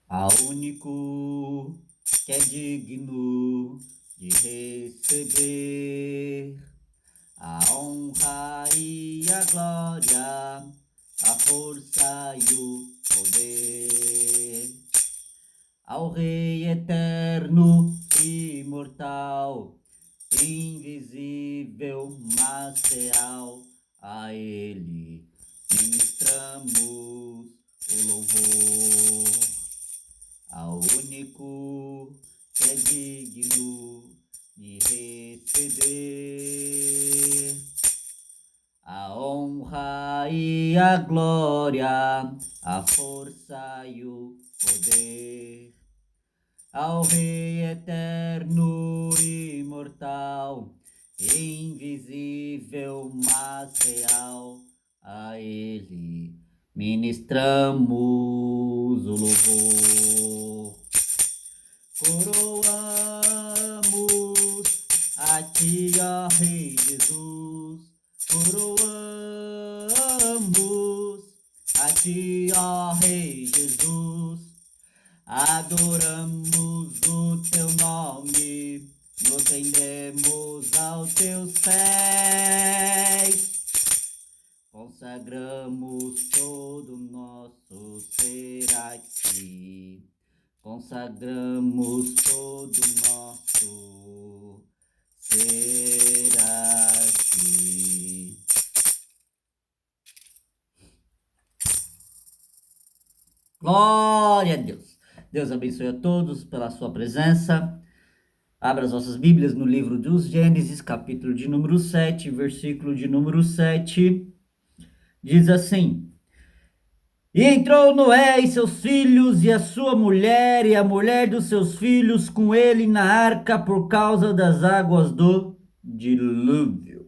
Ao único que é digno de receber a honra e a glória, a força e o poder. Ao Rei eterno, imortal, invisível, mas real, a Ele ministramos o louvor. Ao único que é digno de receber a honra e a glória, a força e o poder. Ao Rei eterno, imortal, invisível, mas real, a Ele ministramos o louvor. Coroamos a Ti, ó Rei Jesus, coroamos a Ti, ó Rei Jesus, adoramos o Teu nome, nos rendemos aos Teus pés, consagramos todo o nosso ser a Ti. Consagramos todo o nosso ser a Ti. Glória a Deus. Deus abençoe a todos pela sua presença. Abra as nossas Bíblias no livro dos Gênesis, capítulo de número 7, versículo de número 7. Diz assim: E entrou Noé e seus filhos, e a sua mulher, e a mulher dos seus filhos com ele na arca por causa das águas do dilúvio.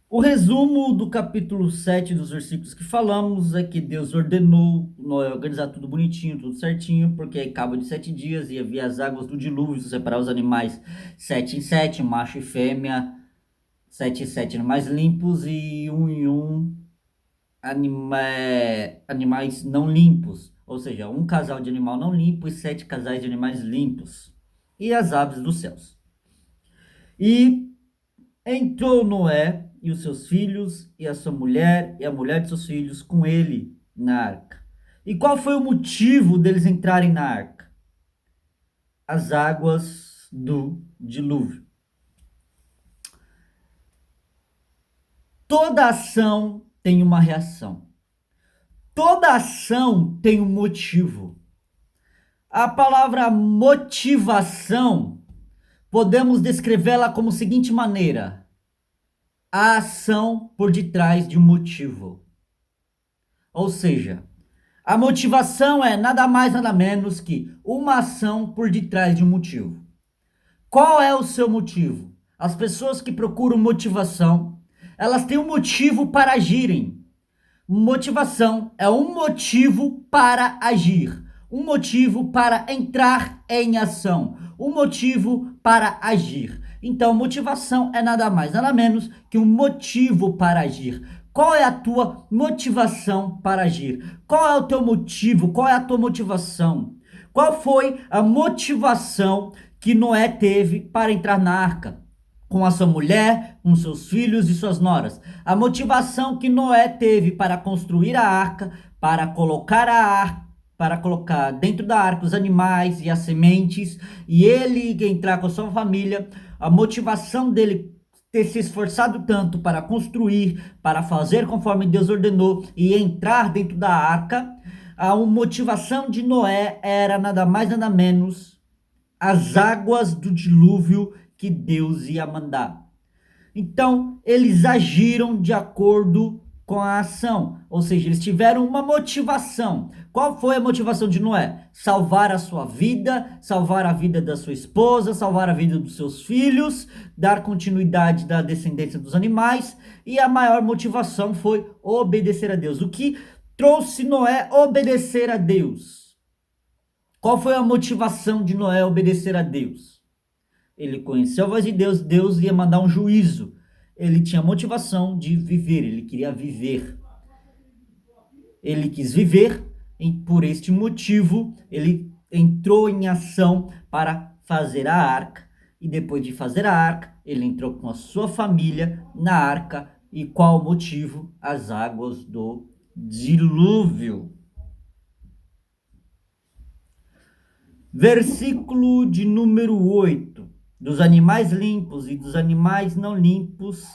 O resumo do capítulo 7 dos versículos que falamos é que Deus ordenou Noé organizar tudo bonitinho, tudo certinho, porque aí cabo de 7 dias e havia as águas do dilúvio, separar os animais 7 em 7, macho e fêmea, 7 em 7 animais limpos e 1 em 1 animais não limpos, ou seja, um casal de animal não limpo e 7 casais de animais limpos, e as aves dos céus. E entrou Noé e os seus filhos, e a sua mulher, e a mulher de seus filhos com ele na arca. E qual foi o motivo deles entrarem na arca? As águas do dilúvio. Toda ação tem uma reação. Toda ação tem um motivo. A palavra motivação, podemos descrevê-la como seguinte maneira: a ação por detrás de um motivo. Ou seja, a motivação é nada mais nada menos que uma ação por detrás de um motivo. Qual é o seu motivo? As pessoas que procuram motivação, elas têm um motivo para agirem. Motivação é um motivo para agir, um motivo para entrar em ação, um motivo para agir. Então, motivação é nada mais, nada menos que um motivo para agir. Qual é a tua motivação para agir? Qual é o teu motivo? Qual é a tua motivação? Qual foi a motivação que Noé teve para entrar na arca? Com a sua mulher, com seus filhos e suas noras. A motivação que Noé teve para construir a arca, para colocar dentro da arca os animais e as sementes, e ele entrar com a sua família, a motivação dele ter se esforçado tanto para construir, para fazer conforme Deus ordenou e entrar dentro da arca, a motivação de Noé era nada mais nada menos as águas do dilúvio que Deus ia mandar. Então, eles agiram de acordo com a ação, ou seja, eles tiveram uma motivação. Qual foi a motivação de Noé? Salvar a sua vida, salvar a vida da sua esposa, salvar a vida dos seus filhos, dar continuidade da descendência dos animais, e a maior motivação foi obedecer a Deus. O que trouxe Noé obedecer a Deus? Qual foi a motivação de Noé obedecer a Deus? Ele conheceu a voz de Deus, Deus ia mandar um juízo. ele tinha motivação de viver, ele queria viver. Ele quis viver, e por este motivo, ele entrou em ação para fazer a arca. E depois de fazer a arca, ele entrou com a sua família na arca. E qual o motivo? As águas do dilúvio. Versículo de número 8. Dos animais limpos e dos animais não limpos,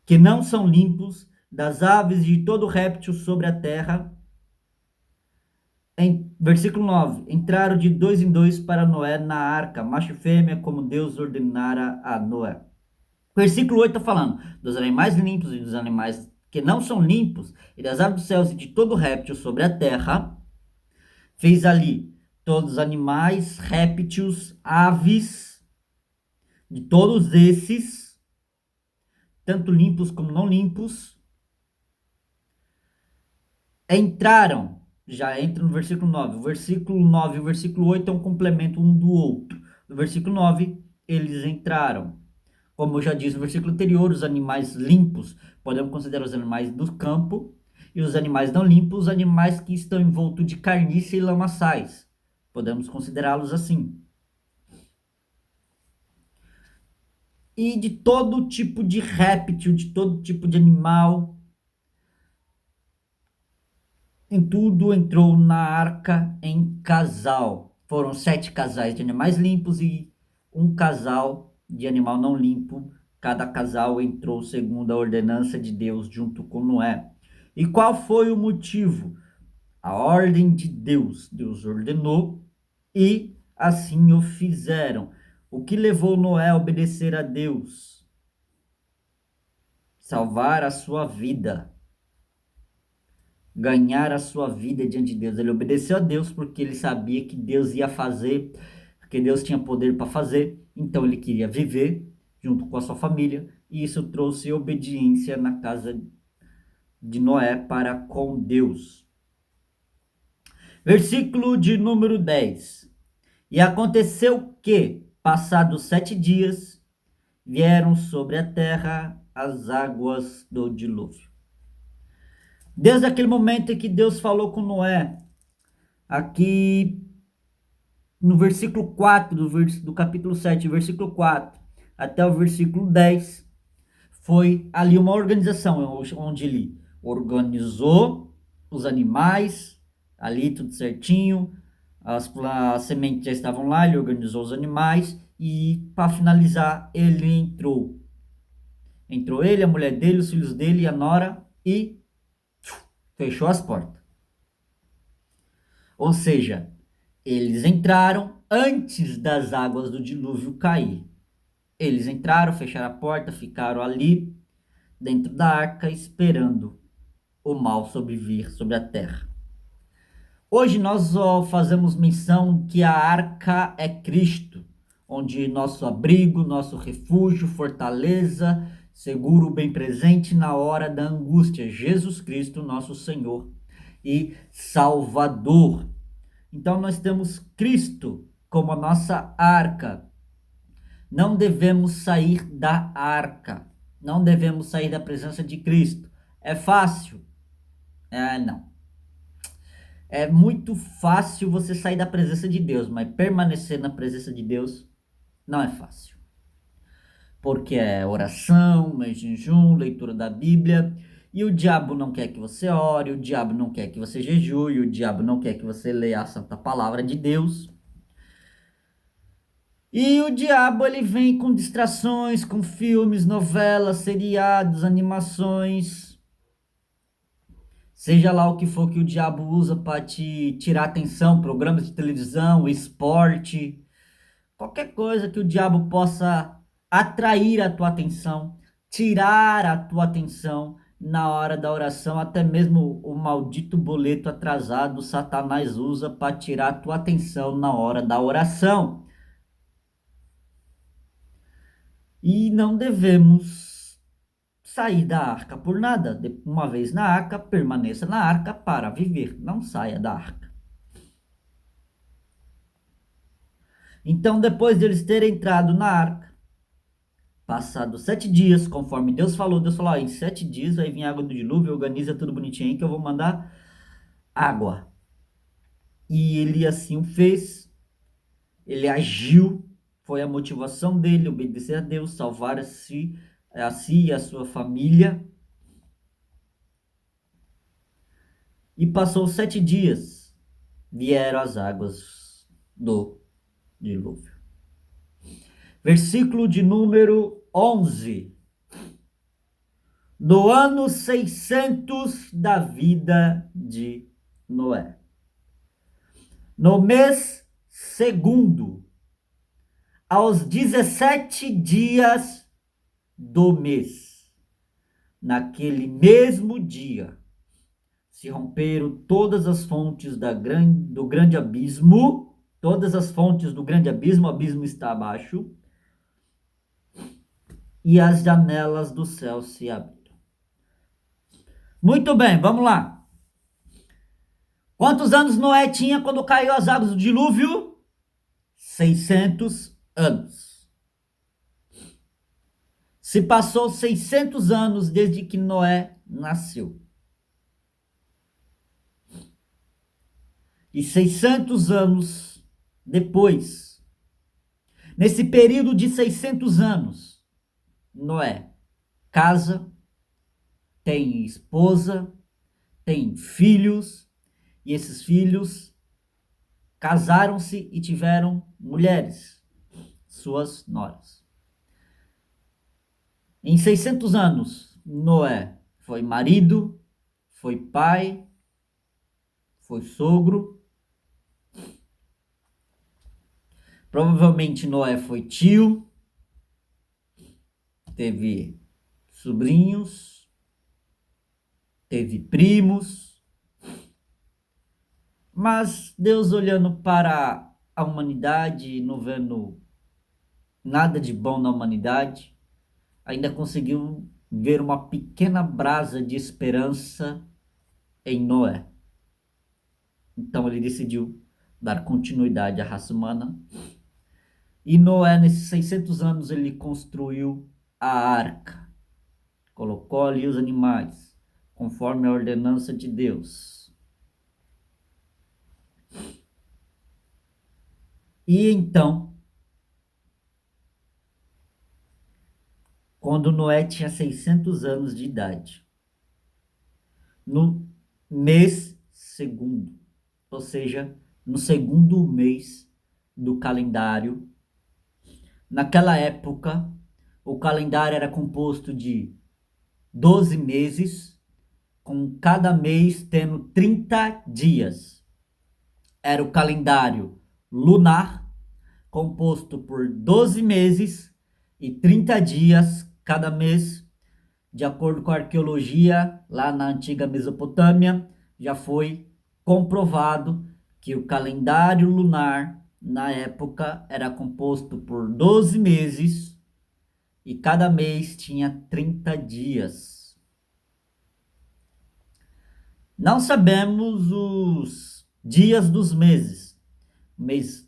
que não são limpos, das aves e de todo réptil sobre a terra. Versículo 9. Entraram de 2 em 2 para Noé na arca, macho e fêmea, como Deus ordenara a Noé. Versículo 8 está falando dos animais limpos e dos animais que não são limpos, e das aves dos céus e de todo réptil sobre a terra. Fez ali todos os animais, répteis, aves, de todos esses, tanto limpos como não limpos, entraram. Já entra no versículo 9. O versículo 9 e o versículo 8 é um complemento um do outro. No versículo 9, eles entraram. Como eu já disse no versículo anterior, os animais limpos podemos considerar os animais do campo, e os animais não limpos, os animais que estão envoltos de carniça e lamaçais. Podemos considerá-los assim. E de todo tipo de réptil, de todo tipo de animal, em tudo entrou na arca em casal. Foram 7 casais de animais limpos e um casal de animal não limpo. Cada casal entrou segundo a ordenança de Deus junto com Noé. E qual foi o motivo? A ordem de Deus. Deus ordenou e assim o fizeram. O que levou Noé a obedecer a Deus? Salvar a sua vida. Ganhar a sua vida diante de Deus. Ele obedeceu a Deus porque ele sabia que Deus ia fazer, porque Deus tinha poder para fazer. Então ele queria viver junto com a sua família, e isso trouxe obediência na casa de Noé para com Deus. Versículo de número 10. E aconteceu que, passados 7 dias, vieram sobre a terra as águas do dilúvio. Desde aquele momento em que Deus falou com Noé, aqui no versículo 4 do capítulo 7, versículo 4 até o versículo 10, foi ali uma organização, onde ele organizou os animais, ali tudo certinho, as sementes já estavam lá, ele organizou os animais, e para finalizar, ele entrou. Entrou ele, a mulher dele, os filhos dele e a nora, e fechou as portas. Ou seja, eles entraram antes das águas do dilúvio cair. Eles entraram, fecharam a porta, ficaram ali dentro da arca esperando o mal sobrevir sobre a terra. Hoje nós fazemos menção que a arca é Cristo, onde nosso abrigo, nosso refúgio, fortaleza, seguro, bem presente na hora da angústia, Jesus Cristo, nosso Senhor e Salvador. Então nós temos Cristo como a nossa arca. Não devemos sair da arca. Não devemos sair da presença de Cristo. É fácil? Não. É muito fácil você sair da presença de Deus, mas permanecer na presença de Deus não é fácil. Porque é oração, é jejum, leitura da Bíblia, e o diabo não quer que você ore, o diabo não quer que você jejue, o diabo não quer que você leia a santa palavra de Deus. E o diabo, ele vem com distrações, com filmes, novelas, seriados, animações. Seja lá o que for que o diabo usa para te tirar atenção, programas de televisão, esporte, qualquer coisa que o diabo possa atrair a tua atenção, tirar a tua atenção na hora da oração, até mesmo o maldito boleto atrasado, Satanás usa para tirar a tua atenção na hora da oração. E não devemos sair da arca por nada. Uma vez na arca, permaneça na arca para viver. Não saia da arca. Então, depois de eles terem entrado na arca, Passados 7 dias, conforme Deus falou, ó, em 7 dias vai vir água do dilúvio, organiza tudo bonitinho aí que eu vou mandar água. E ele assim o fez, ele agiu, foi a motivação dele, obedecer a Deus, salvar a si e a sua família. E passou 7 dias, vieram as águas do dilúvio. Versículo de número 11. No ano 600 da vida de Noé, no mês segundo, aos 17 dias do mês, naquele mesmo dia, se romperam todas as fontes do grande abismo, todas as fontes do grande abismo, o abismo está abaixo, e as janelas do céu se abriram. Muito bem, vamos lá. Quantos anos Noé tinha quando caiu as águas do dilúvio? 600 anos. Se passou 600 anos desde que Noé nasceu. E 600 anos depois, nesse período de 600 anos, Noé casa, tem esposa, tem filhos, e esses filhos casaram-se e tiveram mulheres, suas noras. Em 600 anos, Noé foi marido, foi pai, foi sogro. Provavelmente Noé foi tio, teve sobrinhos, teve primos. Mas Deus, olhando para a humanidade, não vendo nada de bom na humanidade, ainda conseguiu ver uma pequena brasa de esperança em Noé. Então ele decidiu dar continuidade à raça humana. E Noé, nesses 600 anos, ele construiu a arca. Colocou ali os animais, conforme a ordenança de Deus. E então, quando Noé tinha 600 anos de idade, no mês segundo, ou seja, no segundo mês do calendário. Naquela época, o calendário era composto de 12 meses, com cada mês tendo 30 dias. Era o calendário lunar, composto por 12 meses e 30 dias cada mês. De acordo com a arqueologia, lá na antiga Mesopotâmia, já foi comprovado que o calendário lunar, na época, era composto por 12 meses e cada mês tinha 30 dias. Não sabemos os dias dos meses.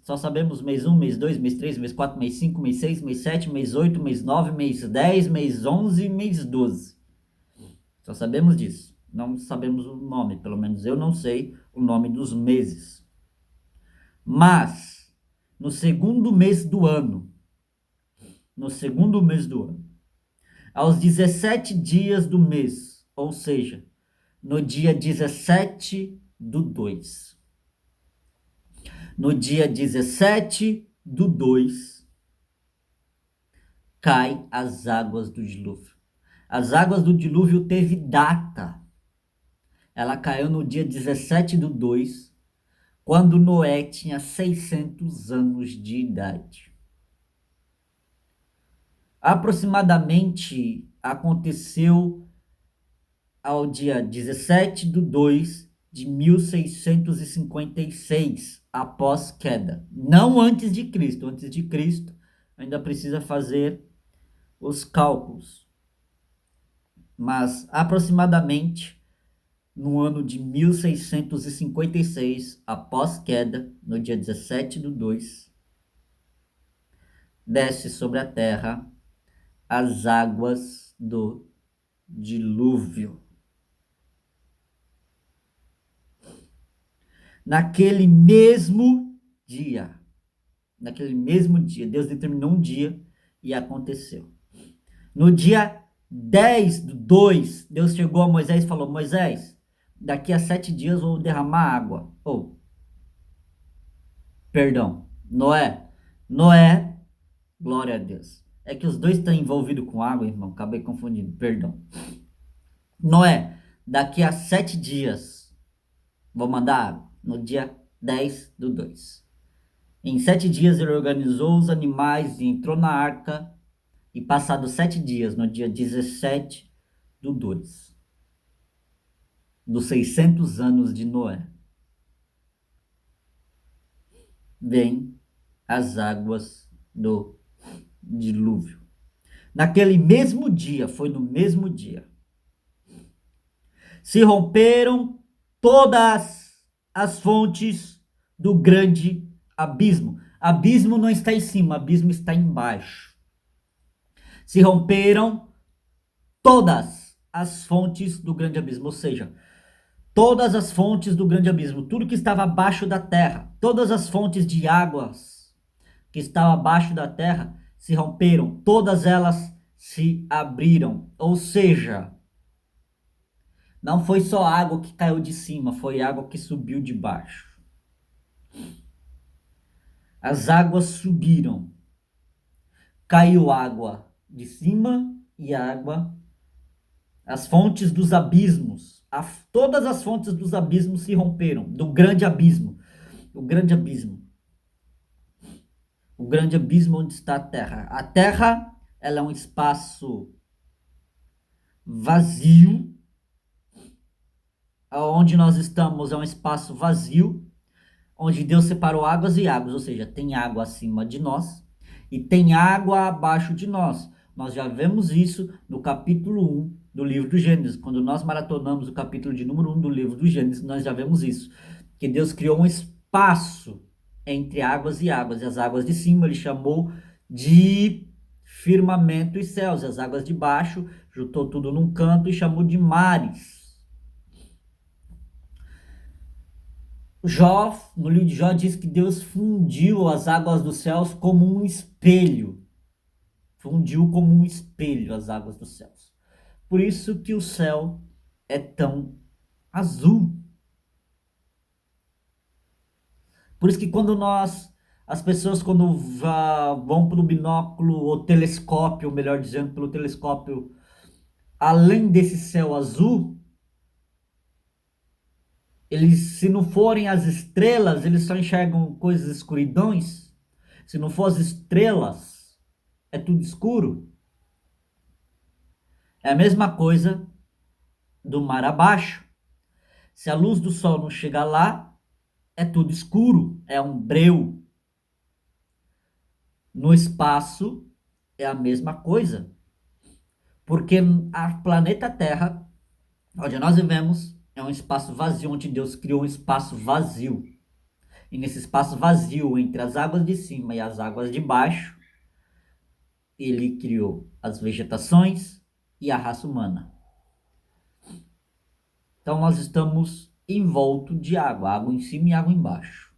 Só sabemos mês 1, mês 2, mês 3, mês 4, mês 5, mês 6, mês 7, mês 8, mês 9, mês 10, mês 11 e mês 12. Só sabemos disso. Não sabemos o nome, pelo menos eu não sei o nome dos meses. Mas, no segundo mês do ano, aos 17 dias do mês, ou seja, no dia 17 do 2. No dia 17 do 2, cai as águas do dilúvio. As águas do dilúvio teve data. Ela caiu no dia 17 do 2, quando Noé tinha 600 anos de idade. Aproximadamente aconteceu ao dia 17 do 2 de 1656, após queda. Não antes de Cristo. Antes de Cristo, ainda precisa fazer os cálculos. Mas aproximadamente no ano de 1656, após queda, no dia 17 do 2, desce sobre a terra as águas do dilúvio. Naquele mesmo dia, Deus determinou um dia e aconteceu. No dia 10/2, Deus chegou a Moisés e falou: Moisés, daqui a 7 dias eu vou derramar água. Perdão, Noé, glória a Deus. É que os dois estão envolvidos com água, irmão, acabei confundindo, perdão. Noé, daqui a 7 dias vou mandar água, no dia 10/2. Em 7 dias ele organizou os animais e entrou na arca. E passados 7 dias, no dia 17/2, dos 600 anos de Noé, vem as águas do dilúvio. Naquele mesmo dia, foi no mesmo dia, se romperam todas as fontes do grande abismo. Abismo não está em cima, abismo está embaixo. Se romperam todas as fontes do grande abismo, ou seja, todas as fontes do grande abismo, tudo que estava abaixo da terra, todas as fontes de águas que estavam abaixo da terra se romperam, todas elas se abriram. Ou seja, não foi só água que caiu de cima, foi água que subiu de baixo. As águas subiram, caiu água de cima e água, as fontes dos abismos, todas as fontes dos abismos se romperam, do grande abismo. O grande abismo. O grande abismo onde está a Terra. A Terra, ela é um espaço vazio. Onde nós estamos é um espaço vazio, onde Deus separou águas e águas, ou seja, tem água acima de nós e tem água abaixo de nós. Nós já vemos isso no capítulo 1 do livro do Gênesis. Quando nós maratonamos o capítulo de número 1 do livro do Gênesis, nós já vemos isso. Que Deus criou um espaço entre águas e águas. E as águas de cima ele chamou de firmamento e céus. E as águas de baixo juntou tudo num canto e chamou de mares. Jó, no livro de Jó, diz que Deus fundiu as águas dos céus como um espelho. Fundiu como um espelho as águas dos céus. Por isso que o céu é tão azul. Por isso que as pessoas quando vão para o binóculo ou telescópio, melhor dizendo, pelo telescópio, além desse céu azul, eles, se não forem as estrelas, eles só enxergam coisas escuridões. Se não for as estrelas, é tudo escuro. É a mesma coisa do mar abaixo. Se a luz do sol não chegar lá, é tudo escuro, é um breu. No espaço é a mesma coisa. Porque a planeta Terra, onde nós vivemos, é um espaço vazio, onde Deus criou um espaço vazio. E nesse espaço vazio, entre as águas de cima e as águas de baixo, ele criou as vegetações e a raça humana. Então nós estamos envolto de água, água em cima e água embaixo.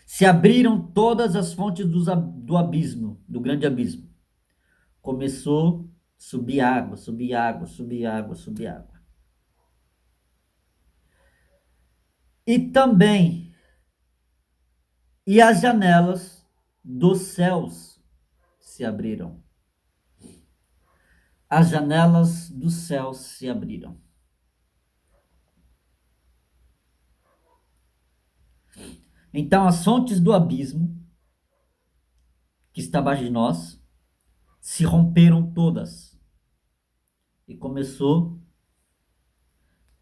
Se abriram todas as fontes do abismo, do grande abismo. Começou a subir água, subir água, subir água, subir água. E também, e as janelas dos céus se abriram. As janelas dos céus se abriram. Então as fontes do abismo que está abaixo de nós se romperam todas e começou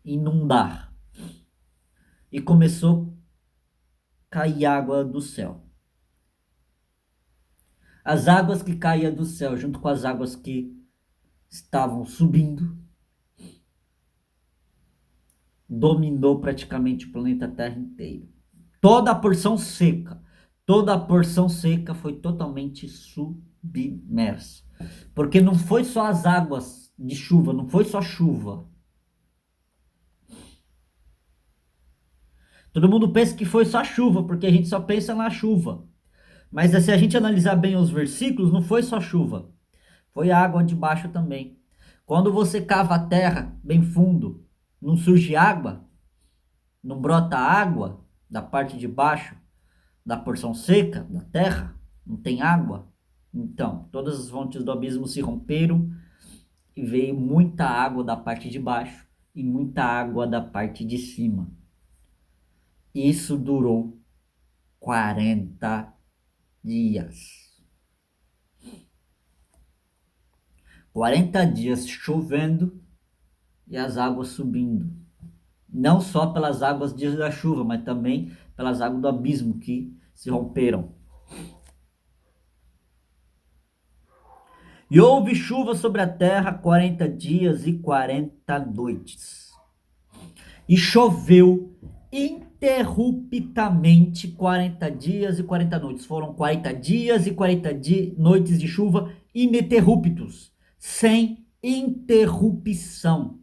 a inundar e começou a cair água do céu. As águas que caíam do céu junto com as águas que estavam subindo dominou praticamente o planeta Terra inteiro. Toda a porção seca, toda a porção seca foi totalmente submersa. Porque não foi só as águas de chuva, não foi só chuva. Todo mundo pensa que foi só chuva, porque a gente só pensa na chuva. Mas se a gente analisar bem os versículos, não foi só chuva. Foi água de baixo também. Quando você cava a terra bem fundo, não surge água, não brota água da parte de baixo da porção seca da terra, não tem água. Então, todas as fontes do abismo se romperam e veio muita água da parte de baixo e muita água da parte de cima. Isso durou 40 dias. 40 dias chovendo e as águas subindo. Não só pelas águas da chuva, mas também pelas águas do abismo que se romperam. E houve chuva sobre a terra 40 dias e 40 noites. E choveu interruptamente 40 dias e 40 noites. Foram 40 dias e 40 noites de chuva ininterruptos, sem interrupção.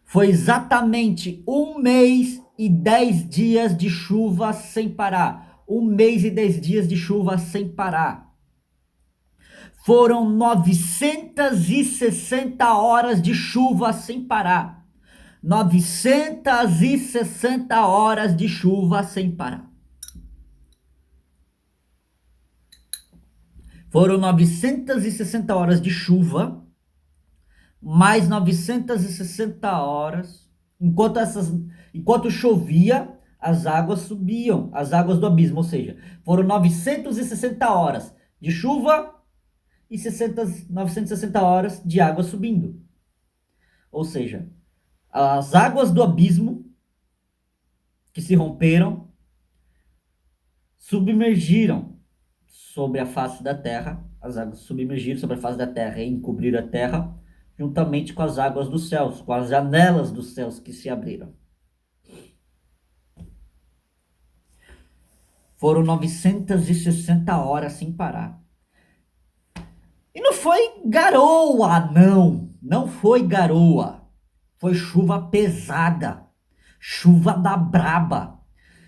Foi exatamente 1 mês e 10 dias de chuva sem parar. 1 mês e 10 dias de chuva sem parar. Foram 960 horas de chuva sem parar. 960 horas de chuva sem parar. Foram 960 horas de chuva, mais 960 horas, enquanto chovia, as águas subiam, as águas do abismo, ou seja, foram 960 horas de chuva e 960 horas de água subindo. Ou seja, as águas do abismo que se romperam submergiram sobre a face da terra, as águas submergiram sobre a face da terra e encobriram a terra, juntamente com as águas dos céus, com as janelas dos céus que se abriram. Foram 960 horas sem parar. E não foi garoa, não. Não foi garoa. Foi chuva pesada. Chuva da braba.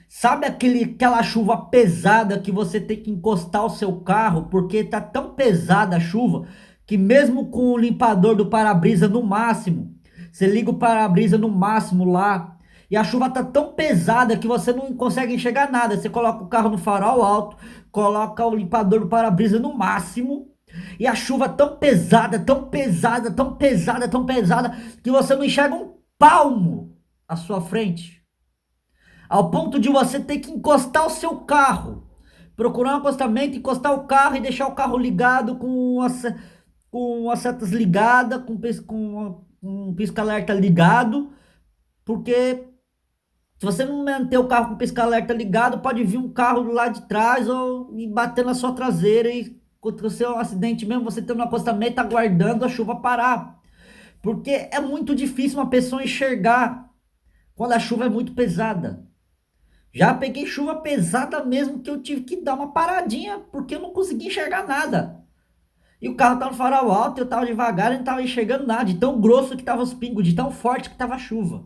Sabe aquela chuva pesada que você tem que encostar o seu carro porque tá tão pesada a chuva que mesmo com o limpador do para-brisa no máximo, você liga o para-brisa no máximo lá e a chuva tá tão pesada que você não consegue enxergar nada. Você coloca o carro no farol alto, coloca o limpador do para-brisa no máximo e a chuva tão pesada, tão pesada, tão pesada, tão pesada que você não enxerga um palmo à sua frente. Ao ponto de você ter que encostar o seu carro. Procurar um acostamento, encostar o carro e deixar o carro ligado com as setas ligadas, com um pisca-alerta ligado. Porque se você não manter o carro com o pisca-alerta ligado, pode vir um carro do lado de trás ou bater na sua traseira e acontecer um acidente mesmo, você tendo um acostamento aguardando a chuva parar. Porque é muito difícil uma pessoa enxergar quando a chuva é muito pesada. Já peguei chuva pesada mesmo que eu tive que dar uma paradinha porque eu não conseguia enxergar nada. E o carro estava no farol alto, eu estava devagar e não estava enxergando nada, de tão grosso que estavam os pingos, de tão forte que estava a chuva.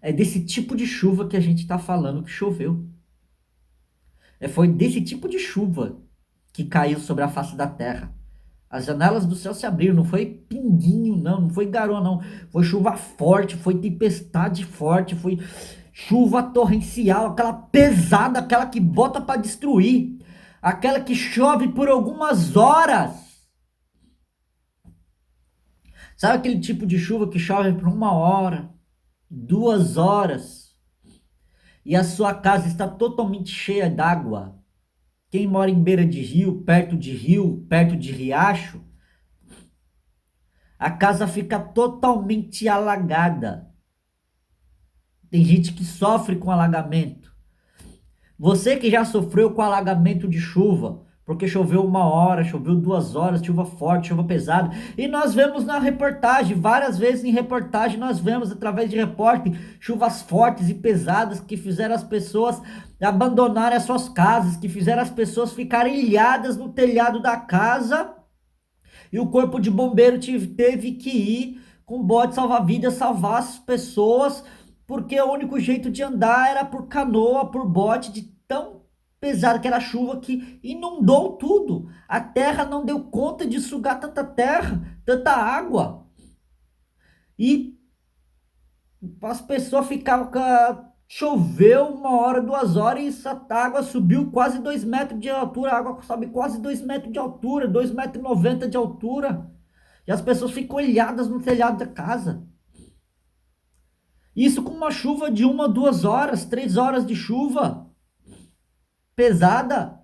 É desse tipo de chuva que a gente está falando que choveu. Foi desse tipo de chuva que caiu sobre a face da terra. As janelas do céu se abriram, não foi pinguinho não, não foi garoa não. Foi chuva forte, foi tempestade forte, foi chuva torrencial, aquela pesada, aquela que bota para destruir, aquela que chove por algumas horas. Sabe aquele tipo de chuva que chove por 1 hora, 2 horas, e a sua casa está totalmente cheia d'água? Quem mora em beira de rio, perto de riacho, a casa fica totalmente alagada. Tem gente que sofre com alagamento. Você que já sofreu com alagamento de chuva, porque choveu 1 hora, choveu 2 horas, chuva forte, chuva pesada. E nós vemos na reportagem, várias vezes em reportagem, nós vemos através de repórter, chuvas fortes e pesadas que fizeram as pessoas abandonarem as suas casas, que fizeram as pessoas ficarem ilhadas no telhado da casa. E o corpo de bombeiro teve que ir com bote salva-vidas salvar as pessoas, porque o único jeito de andar era por canoa, por bote, de tão pesado que era a chuva que inundou tudo. A terra não deu conta de sugar tanta terra, tanta água. E as pessoas ficavam choveu 1 hora, 2 horas e essa água subiu quase 2 metros de altura. A água sobe quase 2 metros de altura, 2,90 m de altura. E as pessoas ficam ilhadas no telhado da casa. Isso com uma chuva de 1, 2 horas, 3 horas de chuva pesada.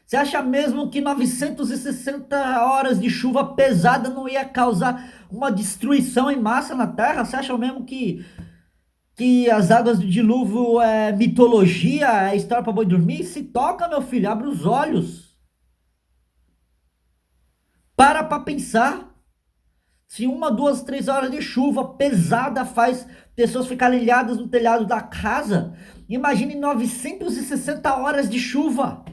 Você acha mesmo que 960 horas de chuva pesada não ia causar uma destruição em massa na Terra? Você acha mesmo que as águas do dilúvio é mitologia, é história para boi dormir? Se toca, meu filho, abre os olhos. Para pensar. Se 1, 2, 3 horas de chuva pesada faz pessoas ficarem ilhadas no telhado da casa, imagine 960 horas de chuva.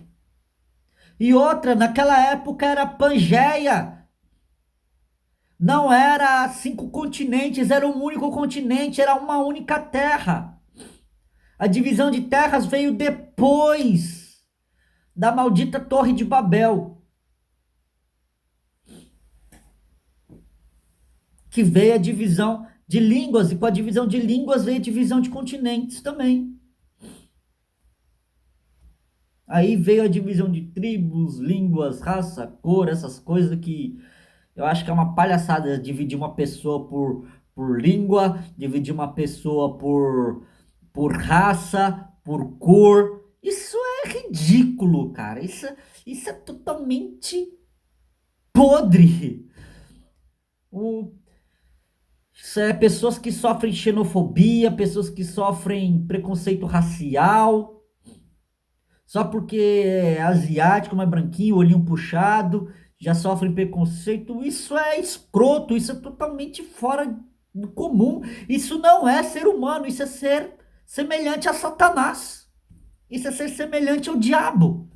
E outra, naquela época era Pangeia. Não era 5 continentes, era um único continente, era uma única terra. A divisão de terras veio depois da maldita Torre de Babel. Que veio a divisão de línguas, e com a divisão de línguas veio a divisão de continentes também. Aí veio a divisão de tribos, línguas, raça, cor, essas coisas que eu acho que é uma palhaçada dividir uma pessoa por língua, dividir uma pessoa por raça, por cor. Isso é ridículo, cara. Isso é totalmente podre. Isso é pessoas que sofrem xenofobia, pessoas que sofrem preconceito racial, só porque é asiático, mas branquinho, olhinho puxado, já sofrem preconceito. Isso é escroto, isso é totalmente fora do comum. Isso não é ser humano, isso é ser semelhante a Satanás. Isso é ser semelhante ao diabo.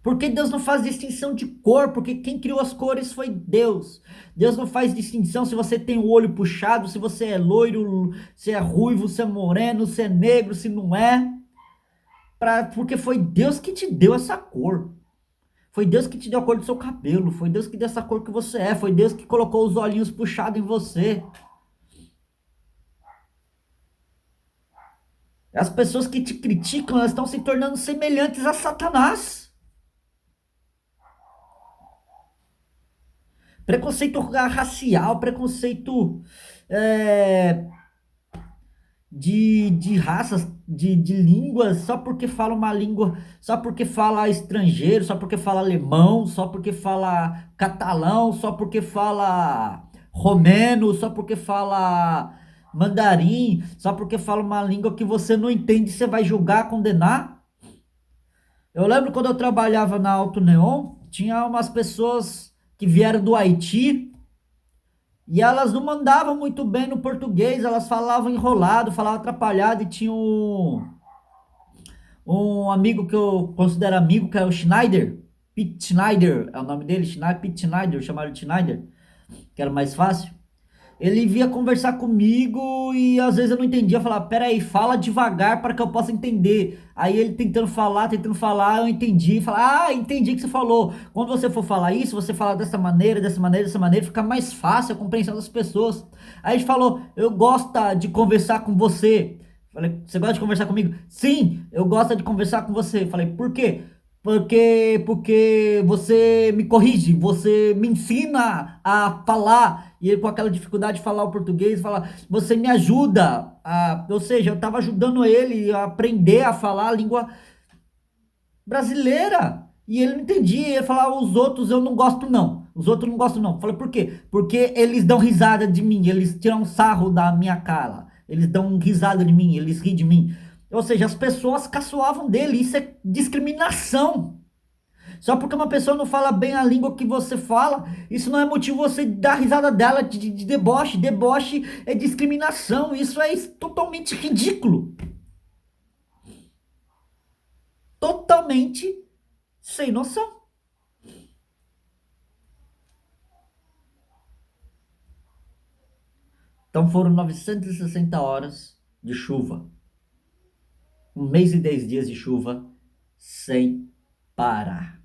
Porque Deus não faz distinção de cor, porque quem criou as cores foi Deus. Deus não faz distinção se você tem o olho puxado, se você é loiro, se é ruivo, se é moreno, se é negro, se não é. Porque foi Deus que te deu essa cor. Foi Deus que te deu a cor do seu cabelo, foi Deus que deu essa cor que você é, foi Deus que colocou os olhinhos puxados em você. As pessoas que te criticam, elas estão se tornando semelhantes a Satanás. Preconceito racial, preconceito de raças, de línguas, só porque fala uma língua, só porque fala estrangeiro, só porque fala alemão, só porque fala catalão, só porque fala romeno, só porque fala mandarim, só porque fala uma língua que você não entende, você vai julgar, condenar. Eu lembro quando eu trabalhava na Alto Neon, tinha umas pessoas que vieram do Haiti, e elas não mandavam muito bem no português, elas falavam enrolado, falavam atrapalhado, e tinha um amigo que eu considero amigo, que é o Schneider, Pete Schneider, é o nome dele, Pete Schneider, chamaram de Schneider, que era mais fácil. Ele vinha conversar comigo e às vezes eu não entendia, eu falava, peraí, fala devagar para que eu possa entender. Aí ele tentando falar, eu entendi, falava, entendi o que você falou. Quando você for falar isso, você fala dessa maneira, fica mais fácil a compreensão das pessoas. Aí ele falou, eu gosto de conversar com você. Falei, você gosta de conversar comigo? Sim, eu gosto de conversar com você. Falei, por quê? Porque você me corrige, você me ensina a falar, e ele com aquela dificuldade de falar o português, você me ajuda, ou seja, eu estava ajudando ele a aprender a falar a língua brasileira, e ele não entendia, ele falava, os outros eu não gosto não, falei, por quê? Porque eles dão risada de mim, eles tiram sarro da minha cara, eles dão risada de mim, eles riem de mim. Ou seja, as pessoas caçoavam dele. Isso é discriminação. Só porque uma pessoa não fala bem a língua que você fala, isso não é motivo você dar risada dela de deboche. Deboche é discriminação. Isso é totalmente ridículo. Totalmente sem noção. Então foram 960 horas de chuva. 1 mês e 10 dias de chuva sem parar.